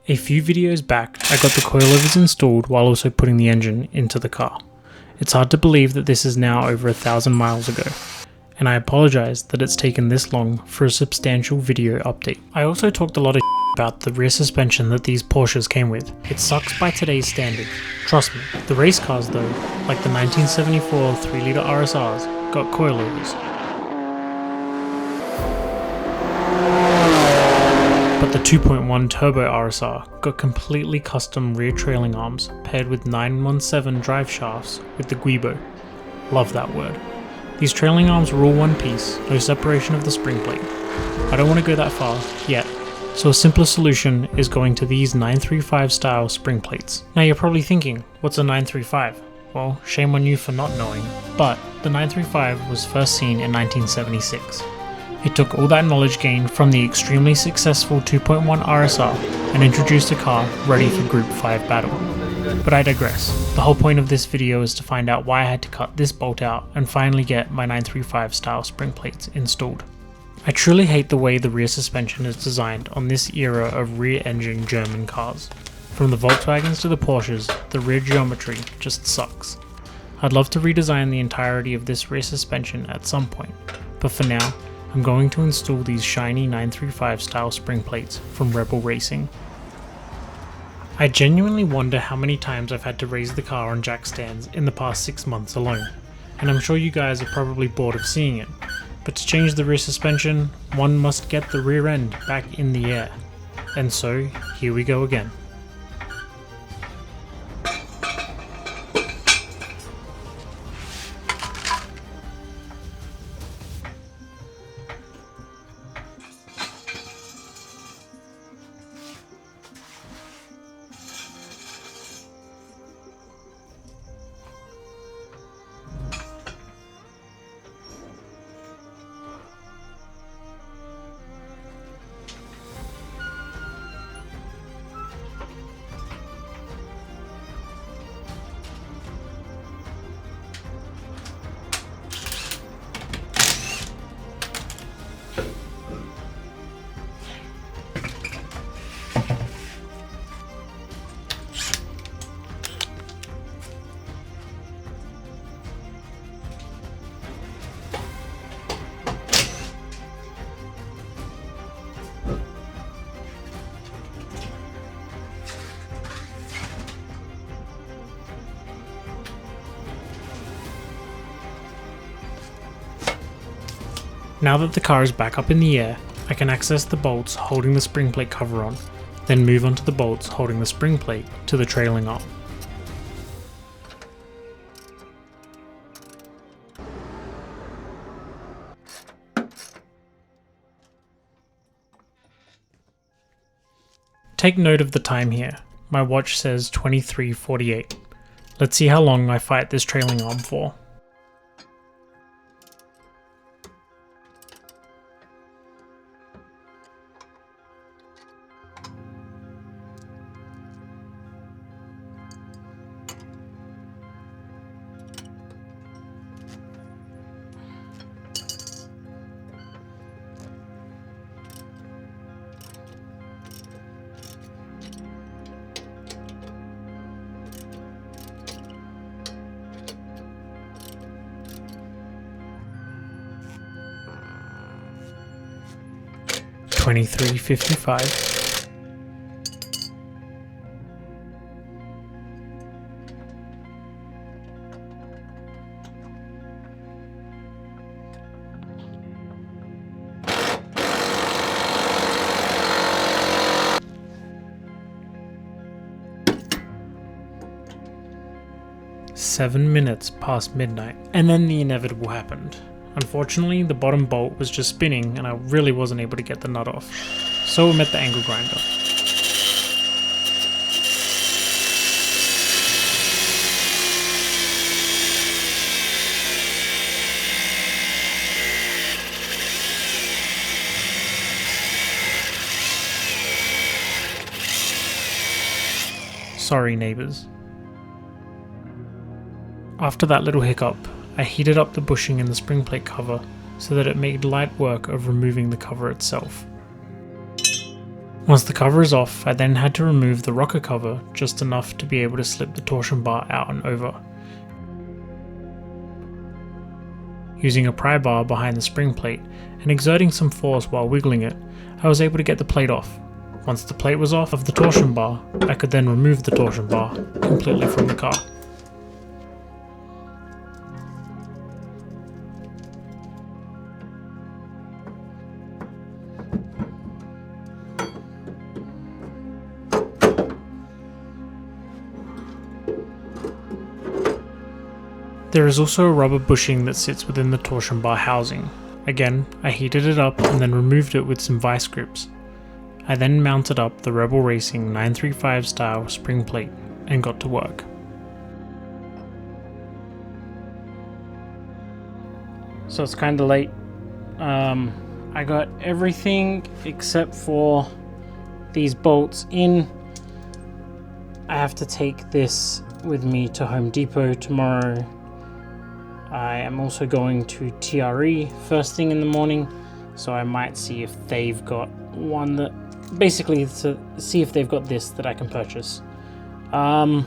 A few videos back, I got the coilovers installed while also putting the engine into the car. It's hard to believe that this is now over 1,000 miles ago, and I apologise that it's taken this long for a substantial video update. I also talked a lot of about the rear suspension that these Porsches came with. It sucks by today's standards. Trust me, the race cars though, like the 1974 3-litre RSRs, got coilovers. But the 2.1 turbo RSR got completely custom rear trailing arms paired with 917 drive shafts with the guibo. Love that word. These trailing arms were all one piece, no separation of the spring plate. I don't want to go that far yet, so a simpler solution is going to these 935 style spring plates. Now you're probably thinking, what's a 935? Well, shame on you for not knowing, but the 935 was first seen in 1976. It took all that knowledge gained from the extremely successful 2.1 RSR and introduced a car ready for Group 5 battle. But I digress. The whole point of this video is to find out why I had to cut this bolt out and finally get my 935 style spring plates installed. I truly hate the way the rear suspension is designed on this era of rear engine German cars. From the Volkswagens to the Porsches, the rear geometry just sucks. I'd love to redesign the entirety of this rear suspension at some point, but for now, I'm going to install these shiny 935 style spring plates from Rebel Racing. I genuinely wonder how many times I've had to raise the car on jack stands in the past 6 months alone, and I'm sure you guys are probably bored of seeing it. But to change the rear suspension, one must get the rear end back in the air. And so, here we go again. Now that the car is back up in the air, I can access the bolts holding the spring plate cover on, then move on to the bolts holding the spring plate to the trailing arm. Take note of the time here. My watch says 23:48. Let's see how long I fight this trailing arm for. $23.55. Seven minutes past midnight, and then the inevitable happened. Unfortunately, the bottom bolt was just spinning and I really wasn't able to get the nut off, so we met the angle grinder. Sorry, neighbours. After that little hiccup, I heated up the bushing in the spring plate cover so that it made light work of removing the cover itself. Once the cover is off, I then had to remove the rocker cover just enough to be able to slip the torsion bar out and over. Using a pry bar behind the spring plate and exerting some force while wiggling it, I was able to get the plate off. Once the plate was off of the torsion bar, I could then remove the torsion bar completely from the car. There is also a rubber bushing that sits within the torsion bar housing. Again, I heated it up and then removed it with some vice grips. I then mounted up the Rebel Racing 935 style spring plate and got to work. So it's kind of late. I got everything except for these bolts in. I have to take this with me to Home Depot tomorrow. I am also going to TRE first thing in the morning, so I might see if they've got one that, basically to see if they've got this that I can purchase. I've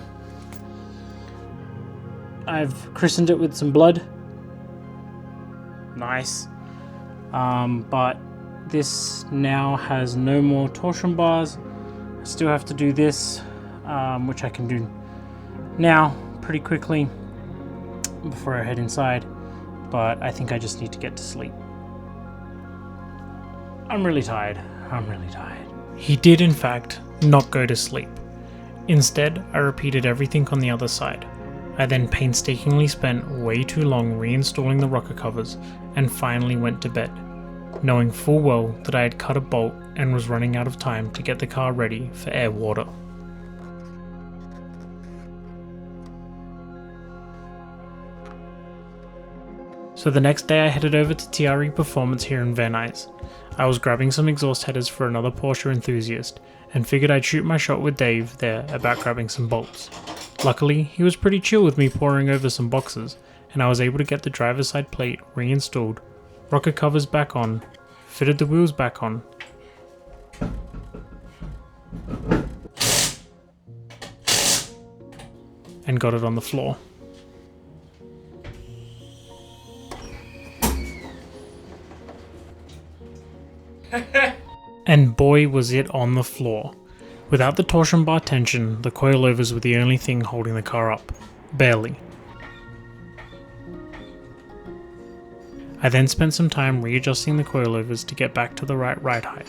christened it with some blood. Nice. But this now has no more torsion bars. I still have to do this, which I can do now pretty quickly before I head inside, but I think I just need to get to sleep. I'm really tired. He did in fact not go to sleep. Instead, I repeated everything on the other side. I then painstakingly spent way too long reinstalling the rocker covers and finally went to bed, knowing full well that I had cut a bolt and was running out of time to get the car ready for air water. So the next day I headed over to TRE Performance here in Van Nuys. I was grabbing some exhaust headers for another Porsche enthusiast and figured I'd shoot my shot with Dave there about grabbing some bolts. Luckily, he was pretty chill with me poring over some boxes, and I was able to get the driver's side plate reinstalled, rocker covers back on, fitted the wheels back on, and got it on the floor. And boy was it on the floor. Without the torsion bar tension, the coilovers were the only thing holding the car up. Barely. I then spent some time readjusting the coilovers to get back to the right ride height.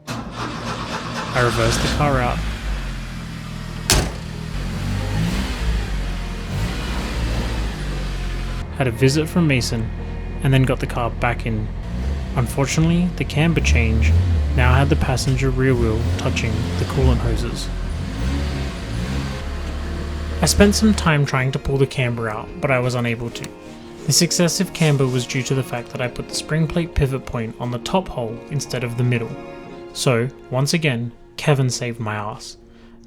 I reversed the car out, had a visit from Mason, and then got the car back in. Unfortunately, the camber change now had the passenger rear wheel touching the coolant hoses. I spent some time trying to pull the camber out, but I was unable to. This excessive camber was due to the fact that I put the spring plate pivot point on the top hole instead of the middle. So, once again, Kevin saved my ass.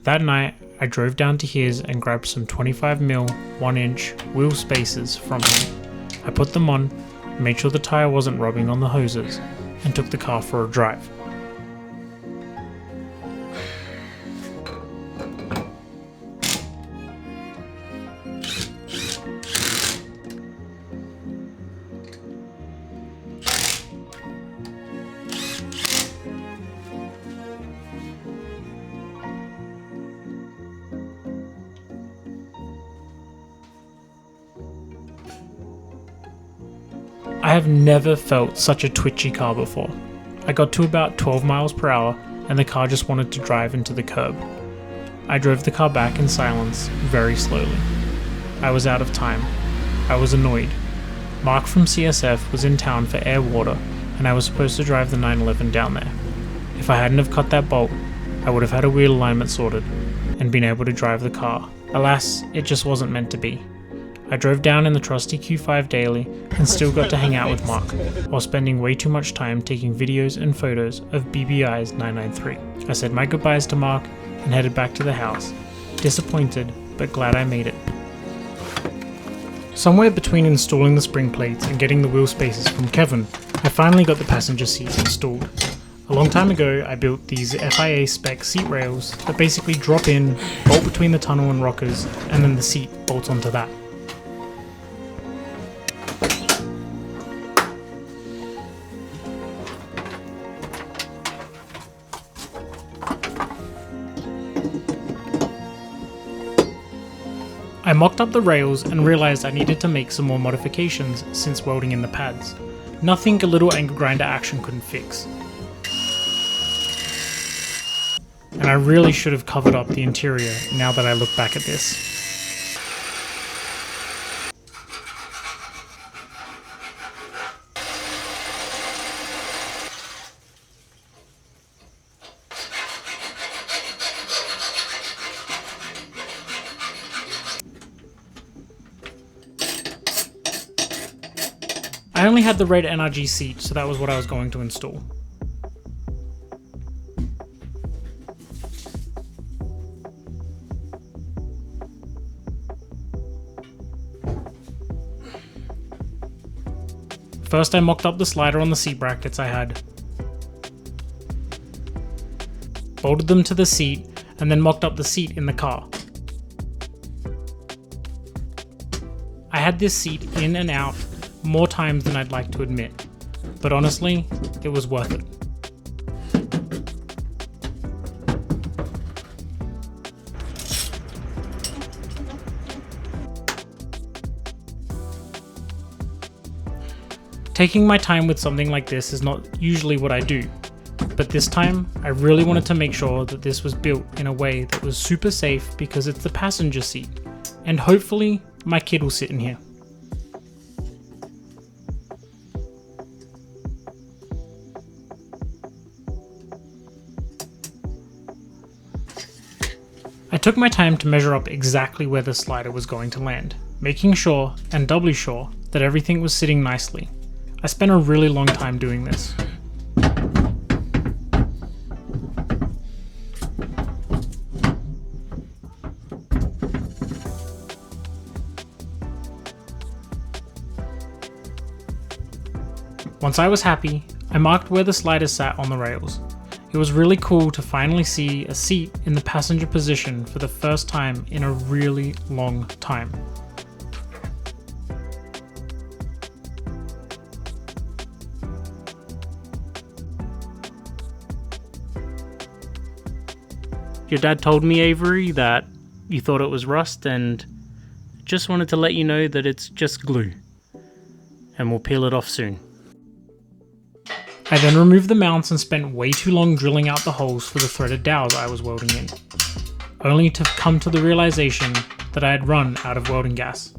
That night, I drove down to his and grabbed some 25mm 1-inch wheel spacers from him. I put them on, made sure the tyre wasn't rubbing on the hoses, and took the car for a drive. I have never felt such a twitchy car before. I got to about 12 miles per hour and the car just wanted to drive into the curb. I drove the car back in silence, very slowly. I was out of time. I was annoyed. Mark from CSF was in town for air water and I was supposed to drive the 911 down there. If I hadn't have cut that bolt, I would have had a wheel alignment sorted and been able to drive the car. Alas, it just wasn't meant to be. I drove down in the trusty Q5 daily and still got to hang out with Mark, while spending way too much time taking videos and photos of BBI's 993. I said my goodbyes to Mark and headed back to the house, disappointed but glad I made it. Somewhere between installing the spring plates and getting the wheel spaces from Kevin, I finally got the passenger seats installed. A long time ago, I built these FIA spec seat rails that basically drop in, bolt between the tunnel and rockers, and then the seat bolts onto that. I mocked up the rails and realised I needed to make some more modifications since welding in the pads. Nothing a little angle grinder action couldn't fix. And I really should have covered up the interior now that I look back at this. I only had the red NRG seat, so that was what I was going to install. First I mocked up the slider on the seat brackets I had, bolted them to the seat, and then mocked up the seat in the car. I had this seat in and out more times than I'd like to admit, but honestly, it was worth it. Taking my time with something like this is not usually what I do, but this time I really wanted to make sure that this was built in a way that was super safe because it's the passenger seat, and hopefully my kid will sit in here. I took my time to measure up exactly where the slider was going to land, making sure, and doubly sure, that everything was sitting nicely. I spent a really long time doing this. Once I was happy, I marked where the slider sat on the rails. It was really cool to finally see a seat in the passenger position for the first time in a really long time. Your dad told me, Avery, that you thought it was rust, and just wanted to let you know that it's just glue, and we'll peel it off soon. I then removed the mounts and spent way too long drilling out the holes for the threaded dowels I was welding in, only to come to the realization that I had run out of welding gas.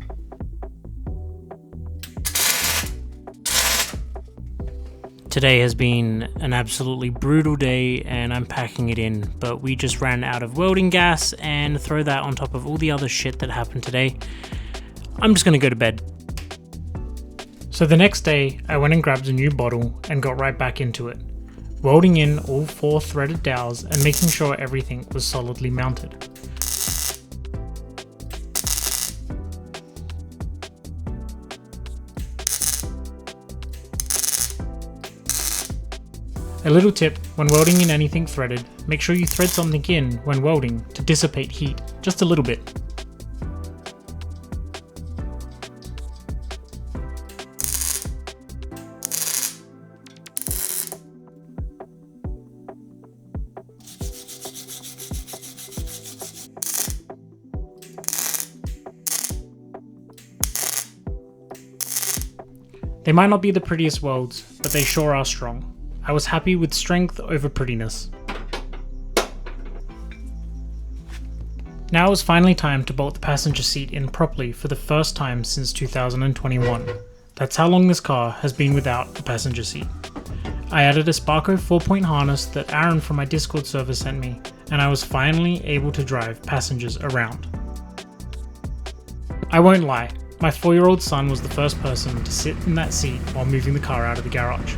Today has been an absolutely brutal day and I'm packing it in, but we just ran out of welding gas, and throw that on top of all the other shit that happened today, I'm just gonna go to bed. So the next day, I went and grabbed a new bottle and got right back into it, welding in all 4 threaded dowels and making sure everything was solidly mounted. A little tip, when welding in anything threaded, make sure you thread something in when welding to dissipate heat, just a little bit. They might not be the prettiest welds, but they sure are strong. I was happy with strength over prettiness. Now it was finally time to bolt the passenger seat in properly for the first time since 2021. That's how long this car has been without a passenger seat. I added a Sparco 4-point harness that Aaron from my Discord server sent me, and I was finally able to drive passengers around. I won't lie, my 4-year-old son was the first person to sit in that seat while moving the car out of the garage.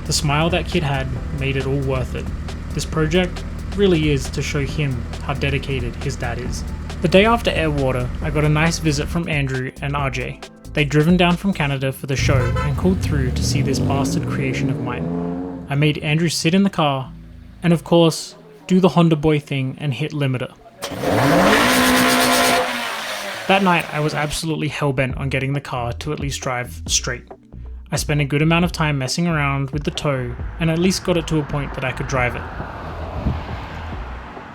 The smile that kid had made it all worth it. This project really is to show him how dedicated his dad is. The day after Air Water, I got a nice visit from Andrew and RJ. They'd driven down from Canada for the show and called through to see this bastard creation of mine. I made Andrew sit in the car, and of course, do the Honda boy thing and hit limiter. That night I was absolutely hellbent on getting the car to at least drive straight. I spent a good amount of time messing around with the tow and at least got it to a point that I could drive it.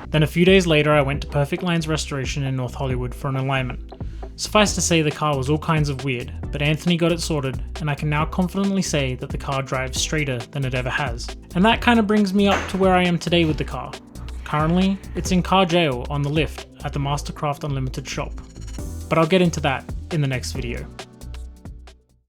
Then a few days later I went to Perfect Lines Restoration in North Hollywood for an alignment. Suffice to say the car was all kinds of weird, but Anthony got it sorted and I can now confidently say that the car drives straighter than it ever has. And that kind of brings me up to where I am today with the car. Currently, it's in car jail on the lift at the Mastercraft Unlimited shop. But I'll get into that in the next video.